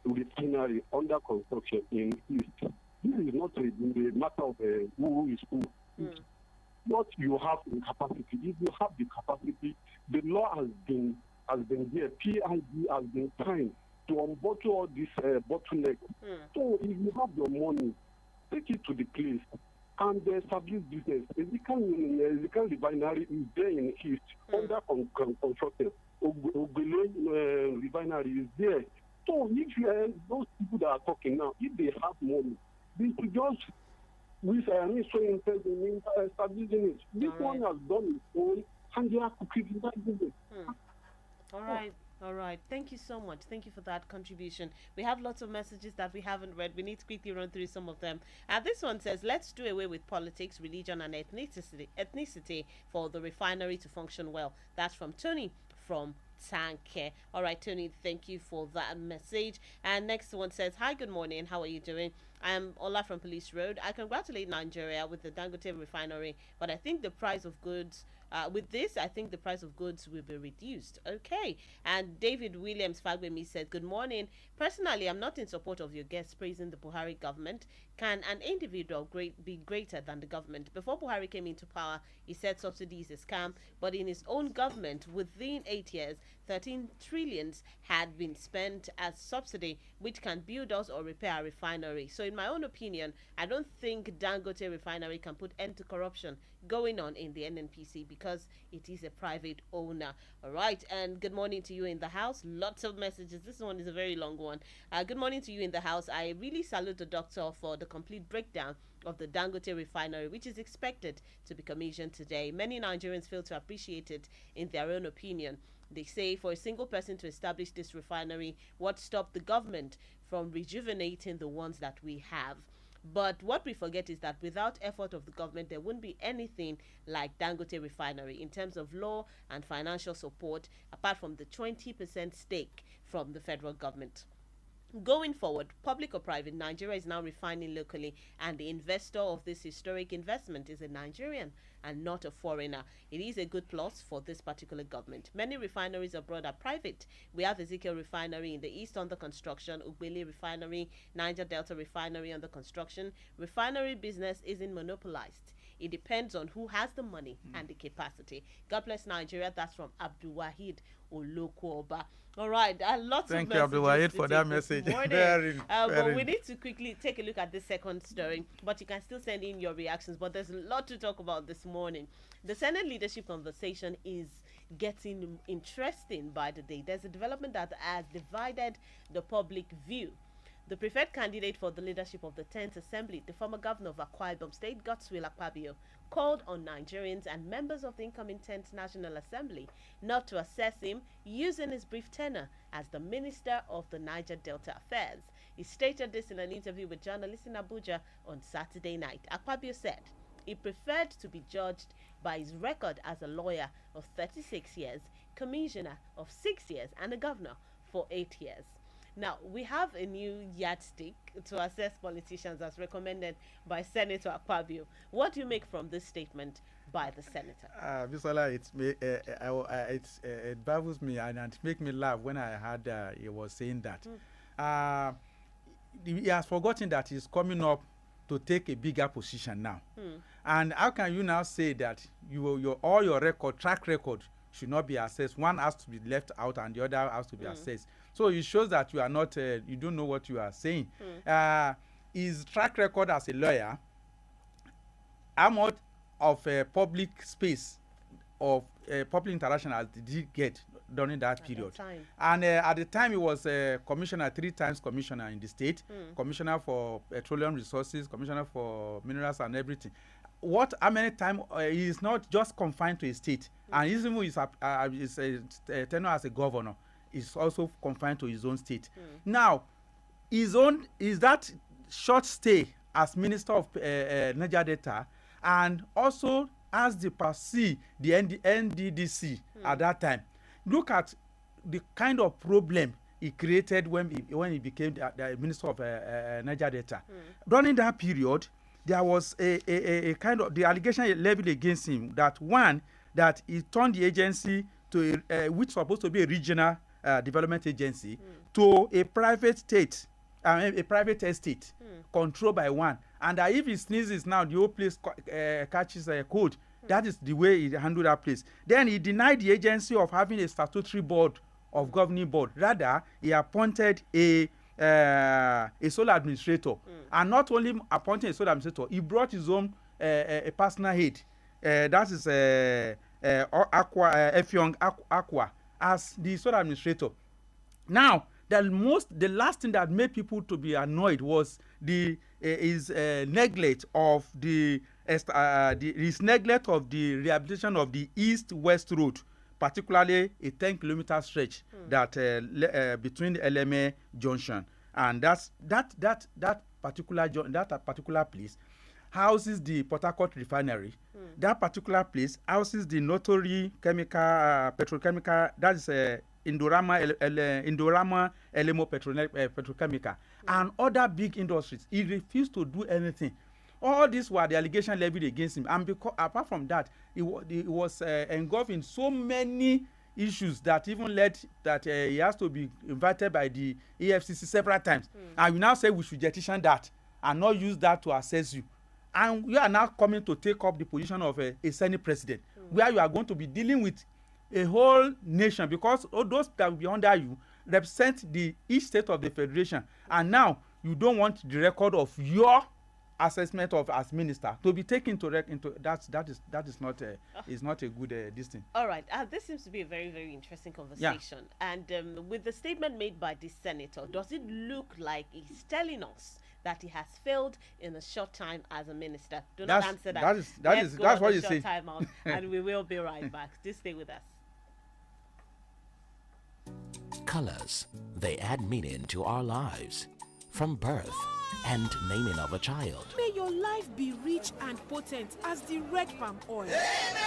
refinery under construction in East. This is not the matter of who is who. What you have in capacity. If you have the capacity, the law has been there. PID has been trying to unbottle all this bottleneck. So if you have your money, take it to the place and establish business. Ezekiel refinery is there in East under construction. Oduwole refinery is there. So if those people that are talking now, if they have money, they should just so interest in establishing it. This one has done its own and they are criticizing it. All right. All right. Thank you so much. Thank you for that contribution. We have lots of messages that we haven't read. We need to quickly run through some of them. This one says, let's do away with politics, religion, and ethnicity for the refinery to function well. That's from Tony from Tanke. All right, Tony, thank you for that message. And next one says, hi, good morning. How are you doing? I'm Ola from Police Road. I congratulate Nigeria with the Dangote refinery, but I think the price of goods with this, I think the price of goods will be reduced. Okay. And David Williams Fagbemi said, good morning. Personally, I'm not in support of your guests praising the Buhari government. Can an individual be greater than the government? Before Buhari came into power, he said subsidy is a scam, but in his own government, within 8 years, 13 trillions had been spent as subsidy, which can build us or repair a refinery. So in my own opinion, I don't think Dangote refinery can put end to corruption going on in the NNPC because it is a private owner. All right. And good morning to you in the house. Lots of messages. This one is a very long one. Good morning to you in the house. I really salute the doctor for the complete breakdown of the Dangote refinery, which is expected to be commissioned today. Many Nigerians fail to appreciate it in their own opinion. They say for a single person to establish this refinery, what stopped the government from rejuvenating the ones that we have? But what we forget is that without effort of the government, there wouldn't be anything like Dangote refinery in terms of law and financial support, apart from the 20% stake from the federal government. Going forward, public or private, Nigeria is now refining locally, and the investor of this historic investment is a Nigerian and not a foreigner. It is a good plus for this particular government. Many refineries abroad are private. We have Ezekiel Refinery in the east under construction, Ugbele Refinery, Niger Delta Refinery under construction. Refinery business isn't monopolized. It depends on who has the money and the capacity. God bless Nigeria. That's from Abdul Wahid Olokuoba. All right, lots Thank of you, messages. Abdul Wahid, for that message. But we need to quickly take a look at this second story. But you can still send in your reactions. But there's a lot to talk about this morning. The Senate leadership conversation is getting interesting by the day. There's a development that has divided the public view. The preferred candidate for the leadership of the 10th Assembly, the former governor of Akwa Ibom State, Godswill Akpabio, called on Nigerians and members of the incoming 10th National Assembly not to assess him using his brief tenure as the Minister of the Niger Delta Affairs. He stated this in an interview with journalists in Abuja on Saturday night. Akpabio said he preferred to be judged by his record as a lawyer of 36 years, commissioner of 6 years, and a governor for 8 years. Now, we have a new yardstick to assess politicians as recommended by Senator Akpabio. What do you make from this statement by the senator? Bisola, it baffles me and it makes me laugh when I heard he was saying that. He has forgotten that he's coming up to take a bigger position now. And how can you now say that all your track record should not be assessed? One has to be left out and the other has to be assessed. So it shows that you are not, you don't know what you are saying. His track record as a lawyer, how much of a public space of public interaction did he get during that period? And at the time he was a commissioner, 3 times commissioner in the state, commissioner for petroleum resources, commissioner for minerals and everything. How many times he is not just confined to a state, and even his tenure as a governor is also confined to his own state. Now, is that short stay as Minister of Niger Delta, and also as the NDDC at that time. Look at the kind of problem he created when he became the Minister of Niger Delta. During that period, there was a kind of the allegation leveled against him that he turned the agency to which supposed to be a regional development agency to a private state, a private estate controlled by one, and that if he sneezes now, the whole place catches a cold. That is the way he handled that place. Then he denied the agency of having a statutory board of governing board. Rather, he appointed a sole administrator, and not only appointing a sole administrator, he brought his own a personal aide. That is Effiong Aqua as the sole administrator. Now, the last thing that made people to be annoyed was his neglect of his neglect of the rehabilitation of the East-West Road particularly a 10-kilometer stretch that between the LMA junction, and that particular place houses the Port Harcourt refinery. That particular place houses the Notori chemical petrochemical, that is Indorama Elemo petrochemical, and other big industries. He refused to do anything. All these were the allegations levied against him, and because apart from that, he was engulfed in so many issues that even led that he has to be invited by the EFCC several times. And we now say we should petition that and not use that to assess you. And you are now coming to take up the position of a Senate president, where you are going to be dealing with a whole nation, because all those that will be under you represent each state of the federation. And now you don't want the record of your assessment of as minister to be taken into that is not a good this thing. All right, this seems to be a very, very interesting conversation. Yeah. And with the statement made by the senator, does it look like he's telling us that he has failed in a short time as a minister? Do not answer that. That's what you say. Time out, and we will be right back. Just stay with us. Colors, they add meaning to our lives. From birth and naming of a child. May your life be rich and potent as the red palm oil. Amen.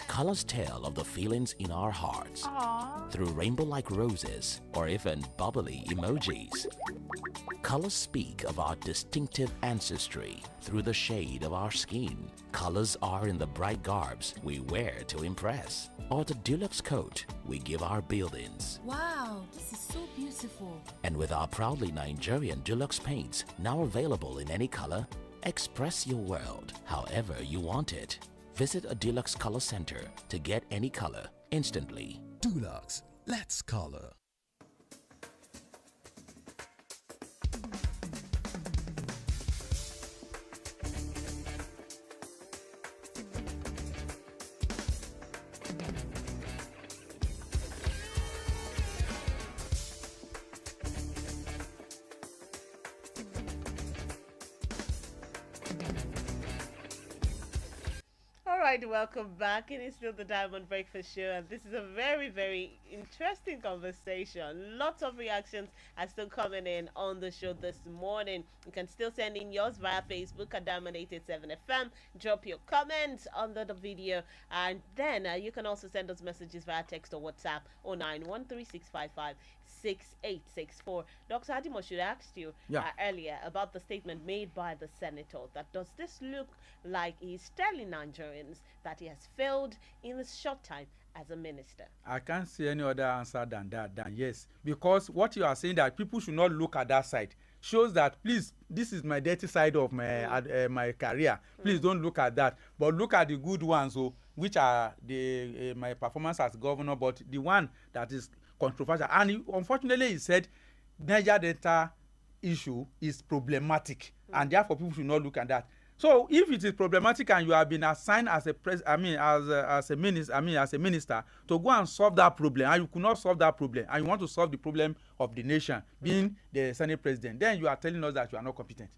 Colors tell of the feelings in our hearts. Aww. Through rainbow-like roses or even bubbly emojis. Colors speak of our distinctive ancestry through the shade of our skin. Colors are in the bright garbs we wear to impress, or the deluxe coat we give our buildings. Wow, this is so beautiful. And with our proudly Nigerian deluxe paints now available in any color, express your world however you want it. Visit a Deluxe Color Center to get any color instantly. Deluxe, let's color. Welcome back. It is still the Diamond Breakfast Show, and this is a very, very interesting conversation. Lots of reactions are still coming in on the show this morning. You can still send in yours via Facebook at Diamond 887 FM. Drop your comments under the video, and then you can also send us messages via text or WhatsApp 09136556864. Dr. Adimo should have asked you earlier about the statement made by the senator. That does this look like he's telling Nigerians that he has failed in a short time as a minister? I can't see any other answer than yes, because what you are saying that people should not look at that side shows that, please, this is my dirty side of my my career. Please don't look at that, but look at the good ones, which are my performance as governor, but the one that is controversial. And unfortunately, he said Niger Delta issue is problematic, and therefore people should not look at that. So if it is problematic and you have been assigned as a minister to go and solve that problem, and you could not solve that problem, and you want to solve the problem of the nation, being the Senate president, then you are telling us that you are not competent.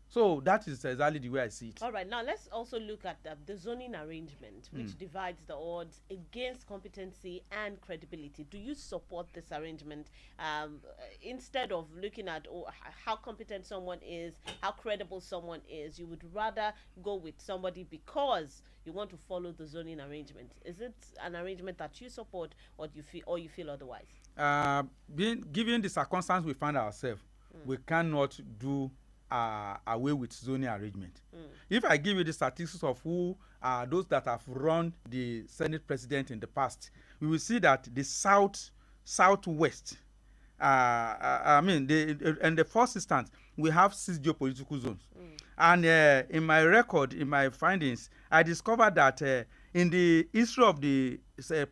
So that is exactly the way I see it. All right, now let's also look at the zoning arrangement, which divides the odds against competency and credibility. Do you support this arrangement instead of looking at how competent someone is, how credible someone is? You would rather go with somebody because you want to follow the zoning arrangement. Is it an arrangement that you support, or you feel otherwise? Given the circumstance we find ourselves, we cannot do away with zoning arrangement. If I give you the statistics of who are those that have run the Senate president in the past, we will see that the southwest, in the first instance, we have 6 geopolitical zones. And in my record, in my findings, I discovered that in the history of the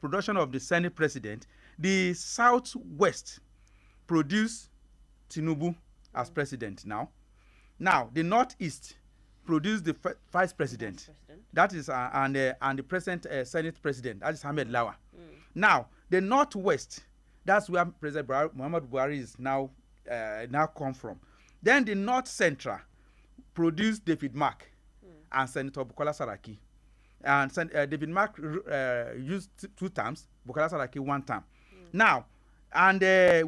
production of the Senate president, the southwest produced Tinubu as president now. Now, the northeast produced the vice president. That is, and the present Senate president, that is Ahmed Lawa. Now, the northwest, that's where President Muhammad Buhari is now come from. Then the north central produced David Mark and Senator Bukola Saraki. and David Mark used 2 terms, Bukola Saraki 1 term. Now, and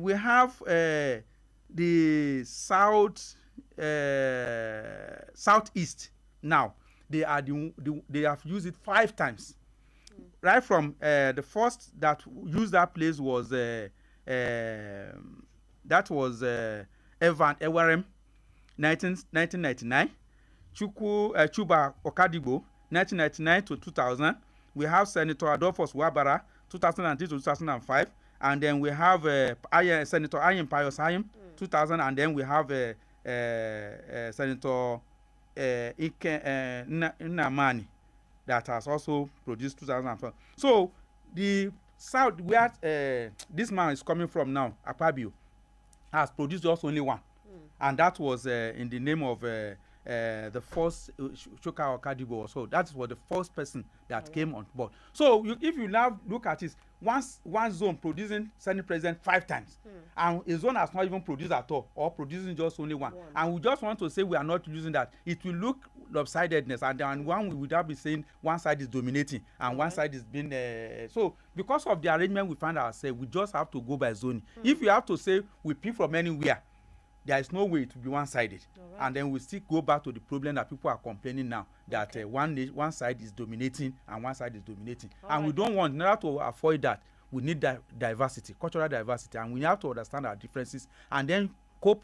we have the southeast. Now they have used it 5 times. Right from the first that used that place was Evan Ewarem, 1999. Chuba Okadigbo, 1999 to 2000. We have Senator Adolphus Wabara, 2003 to 2005. And then we have Senator Ayim Pius Ayim, 2000. And then we have Senator Ike Nnamani that has also produced 2004. So the south where this man is coming from now, Akpabio, has produced just only 1. And that was in the name of the first Shoka Okadibo. So that was the first person that came on board. So if you now look at it, one zone producing Senate President 5 times, and a zone has not even produced at all, or producing just only 1. And we just want to say we are not using that. It will look lopsidedness, and then one we would have been saying one side is dominating and one side is being so because of the arrangement we find ourselves, we just have to go by zoning. If you have to say we pick from anywhere, there is no way it will be one-sided. And then we still go back to the problem that people are complaining now, that one side is dominating and one side is dominating. And we don't want, in order to avoid that, we need diversity, cultural diversity, and we have to understand our differences and then cope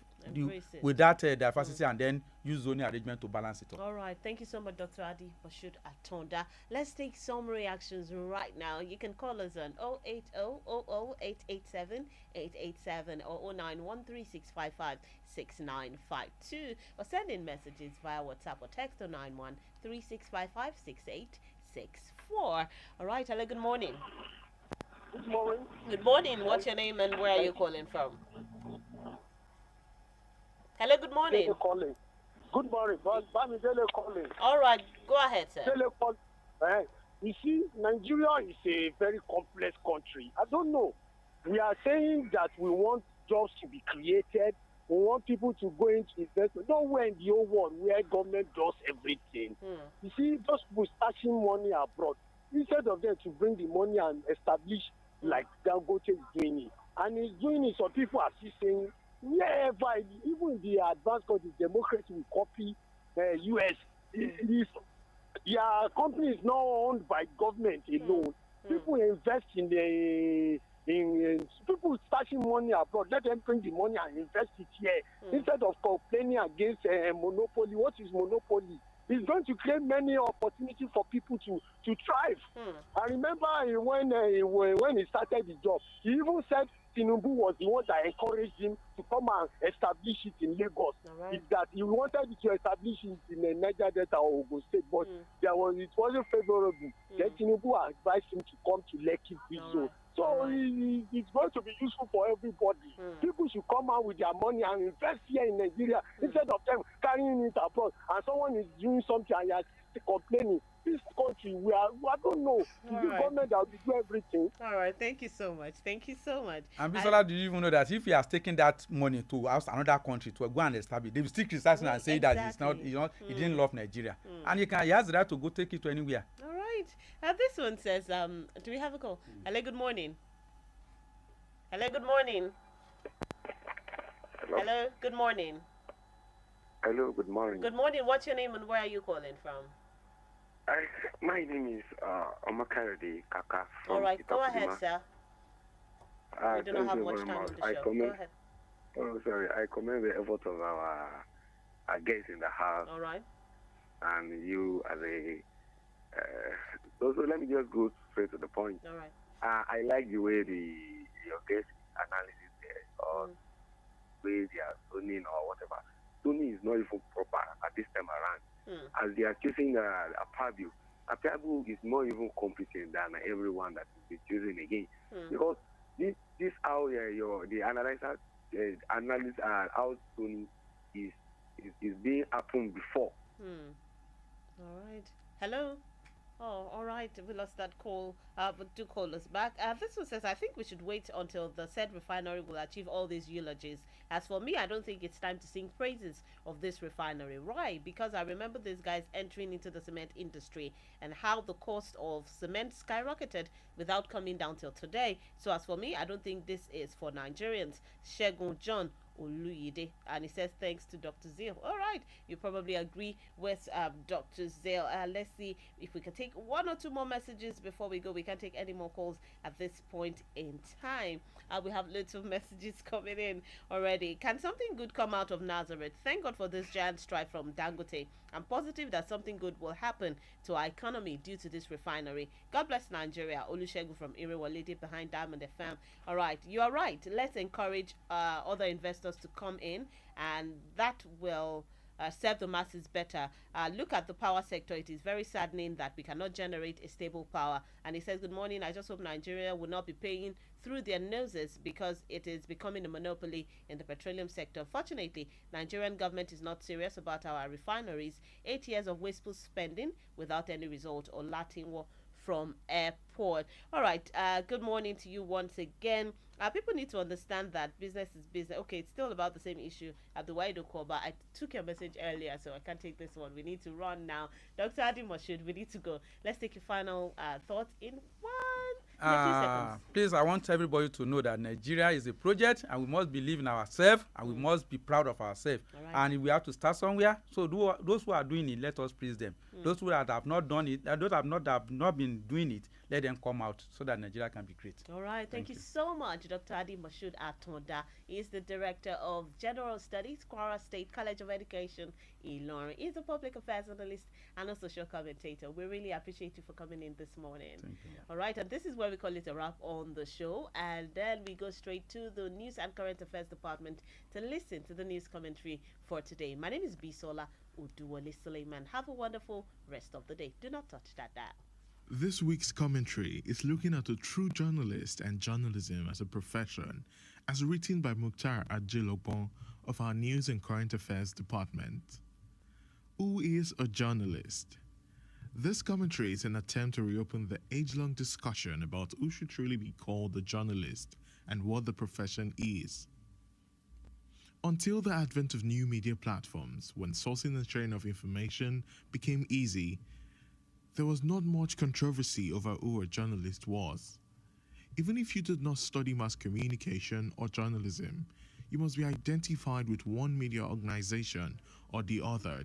with that diversity and then use zoning arrangement to balance it up. All right. Thank you so much, Dr. Adi Bashir Atonda. Let's take some reactions right now. You can call us on 080-887-887 or 09136556952 or send in messages via WhatsApp or text on 9136556864. All right. Hello. Good morning. Good morning. Good morning. What's your name and where are you calling from? Hello, good morning. Calling. Good morning. Bamidele calling. All right, go ahead, sir. You see, Nigeria is a very complex country. I don't know. We are saying that we want jobs to be created. We want people to go into investment. Nowhere in the whole world where government does everything. You see, those people stashing money abroad. Instead of them to bring the money and establish like Dangote is doing it. And he's doing it, so people are still saying, wherever, even the advanced countries, democracy will copy US. Their company is not owned by government alone. People invest in people stashing money abroad. Let them bring the money and invest it here. Instead of complaining against monopoly. What is monopoly? It's going to create many opportunities for people to thrive. I remember when he started the job, he even said Tinubu was the one that encouraged him to come and establish it in Lagos. Right. That he wanted to establish it in Niger Delta or Ogun State, but it wasn't favorable. Then Tinubu advised him to come to Lekki Bisola. So it's going to be useful for everybody. People should come out with their money and invest here in Nigeria instead of them carrying it abroad. And someone is doing something and you're complaining. This country, I don't know. It's the government that will do everything. All right, thank you so much. Thank you so much. And Bisola, do you even know that if he has taken that money to another country to go and establish, they will still criticize him and say that he didn't love Nigeria. And he has the right to go take it to anywhere. All right. This one says, do we have a call? Hello, good morning. Hello, good morning. Hello, good morning. Hello, good morning. Good morning. What's your name and where are you calling from? My name is Omakayode Kaka. All right, go ahead, sir. We do not have much time on the show. Go ahead. Oh, sorry. I commend the effort of our guests in the house. All right. And you as a... so let me just go straight to the point. All right. I like the way your guest analysis there, or way they are zoning or whatever. Zoning is not even proper at this time around. As they are choosing Akpabio is more even competent than everyone that will be choosing again. Because this how the analysis how zoning is being happened before. All right. Hello. Oh, all right. We lost that call, but do call us back. This one says, I think we should wait until the said refinery will achieve all these eulogies. As for me, I don't think it's time to sing praises of this refinery. Right, because I remember these guys entering into the cement industry and how the cost of cement skyrocketed without coming down till today. So as for me, I don't think this is for Nigerians. Shegun John Oluyide, and he says thanks to Dr. Zeal. All right, you probably agree with Dr. Zeal. Let's see if we can take one or two more messages before we go. We can't take any more calls at this point in time. We have lots of messages coming in already. Can something good come out of Nazareth? Thank God for this giant strike from Dangote. I'm positive that something good will happen to our economy due to this refinery. God bless Nigeria. Olusegun from Irewolede behind Diamond FM. All right, you are right. Let's encourage other investors to come in, and that will serve the masses better. Look at the power sector. It is very saddening that we cannot generate a stable power. And he says, good morning. I just hope Nigeria will not be paying through their noses because it is becoming a monopoly in the petroleum sector. Unfortunately, Nigerian government is not serious about our refineries. 8 years of wasteful spending without any result. Or Latinwo from airport. All right. Good morning to you once again. People need to understand that business is business. Okay, it's still about the same issue at the wider call, but I took your message earlier, so I can't take this one. We need to run now. Dr. Adi Moshud, we need to go. Let's take your final thoughts in a few seconds. Please, I want everybody to know that Nigeria is a project, and we must believe in ourselves, and we must be proud of ourselves. Right. And we have to start somewhere. So those who are doing it, let us praise them. Those who have not done it, those have not been doing it, let them come out so that Nigeria can be great. All right. Thank you so much, Dr. Adi Moshud Atonda. He is the Director of General Studies, Kwara State College of Education, Ilorin. He's a public affairs analyst and a social commentator. We really appreciate you for coming in this morning. Thank you. All right. And this is where we call it a wrap on the show. And then we go straight to the News and Current Affairs Department to listen to the news commentary for today. My name is Bisola Oduwole Suleiman. Have a wonderful rest of the day. Do not touch that dial. This week's commentary is looking at a true journalist and journalism as a profession, as written by Mukhtar Ajilopon of our News and Current Affairs Department. Who is a journalist? This commentary is an attempt to reopen the age-long discussion about who should truly be called a journalist and what the profession is. Until the advent of new media platforms, when sourcing and sharing of information became easy, there was not much controversy over who a journalist was. Even if you did not study mass communication or journalism, you must be identified with one media organization or the other